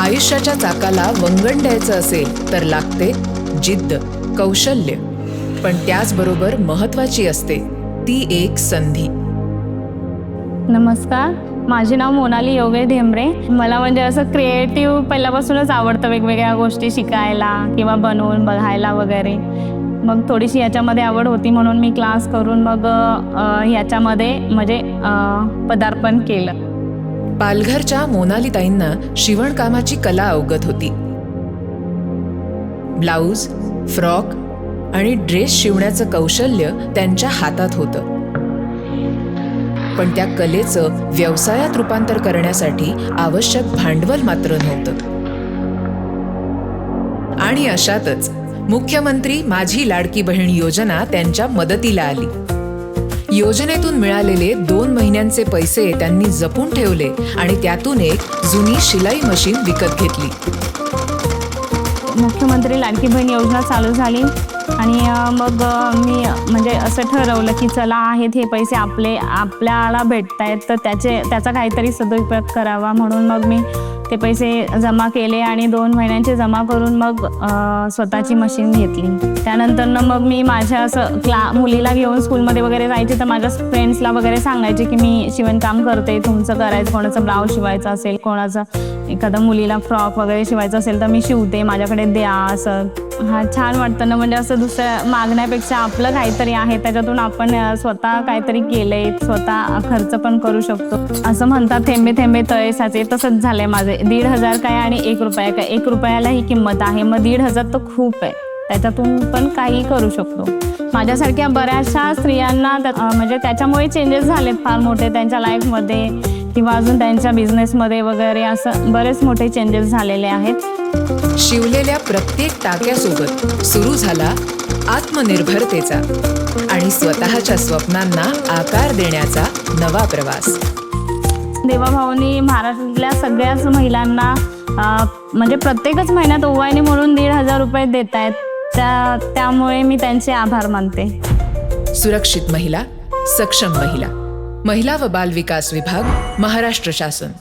आयुष्याच्या चाकाला वंगण द्यायचं असेल तर लागते जिद्द, कौशल्य, पण त्याचबरोबर महत्वाची असते ती एक संधी. नमस्कार, माझे नाव मोनाली योगेश ढेंबरे. मला म्हणजे असं क्रिएटिव्ह पहिल्यापासूनच आवडतं, वेगवेगळ्या गोष्टी शिकायला किंवा बनवून बघायला वगैरे. मग थोडीशी याच्यामध्ये आवड होती म्हणून मी क्लास करून मग याच्यामध्ये म्हणजे पदार्पण केलं. पालघरच्या मोनालीताईंना शिवणकामाची कला अवगत होती. ब्लाऊज, फ्रॉक आणि ड्रेस शिवण्याचं कौशल्य त्यांच्या हातात होतं. पण त्या कलेचं व्यवसायात रूपांतर करण्यासाठी आवश्यक भांडवल मात्र नव्हतं. आणि अशातच मुख्यमंत्री माझी लाडकी बहीण योजना त्यांच्या मदतीला आली. योजनेतून मिळालेले 2 महिन्यांचे पैसे त्यांनी जपून ठेवले आणि त्यातून एक जुनी शिलाई मशीन विकत घेतली. मुख्यमंत्री लाडकी बहीण योजना चालू झाली आणि मग मी म्हणजे असं ठरवलं की चला आहेत हे पैसे आपल्याला भेटत आहेत, तर त्याचा काहीतरी सदुपयोग करावा. म्हणून मग मी ते पैसे जमा केले आणि 2 महिन्यांचे जमा करून मग स्वतःची मशीन घेतली. त्यानंतरनं मग मी माझ्या असं मुलीला घेऊन स्कूलमध्ये वगैरे जायचे, तर माझ्या फ्रेंड्सला वगैरे सांगायचे की मी शिवणकाम करते, तुमचं करायचं, कोणाचं ब्लाऊज शिवायचं असेल, कोणाचं एखादा मुलीला फ्रॉक वगैरे शिवायचं असेल तर मी शिवते, माझ्याकडे द्या. असं छान वाटतं ना, म्हणजे असं दुसऱ्या मागण्यापेक्षा आपलं काहीतरी आहे त्याच्यातून आपण स्वतः काहीतरी केलंय, स्वतः खर्च पण करू शकतो. असं म्हणतात थेंबे थेंबे तळे साचे, तसंच झालंय माझे. 1,500 काय आणि 1 रुपया काय, 1 रुपयाला ही किंमत आहे, मग 1,500 तर खूप आहे. त्याच्यातून पण काही करू शकतो. माझ्यासारख्या बऱ्याचशा स्त्रियांना म्हणजे त्याच्यामुळे चेंजेस झालेत फार मोठे त्यांच्या लाईफमध्ये किंवा अजून त्यांच्या बिझनेसमध्ये वगैरे, असं बरेच मोठे चेंजेस झालेले आहेत. शिवलेल्या प्रत्येक टाक्यासोबत सुरू झाला आत्मनिर्भरतेचा आणि स्वतःच्या स्वप्नांना आकार देण्याचा नवा प्रवास. देवाभाऊनी महाराष्ट्रातल्या सगळ्याच महिलांना म्हणजे प्रत्येकच महिन्यात ओवाळणी म्हणून 1,500 रुपये देत आहेत. त्यामुळे मी त्यांचे आभार मानते. सुरक्षित महिला, सक्षम महिला, महिला व बाल विकास विभाग, महाराष्ट्र शासन.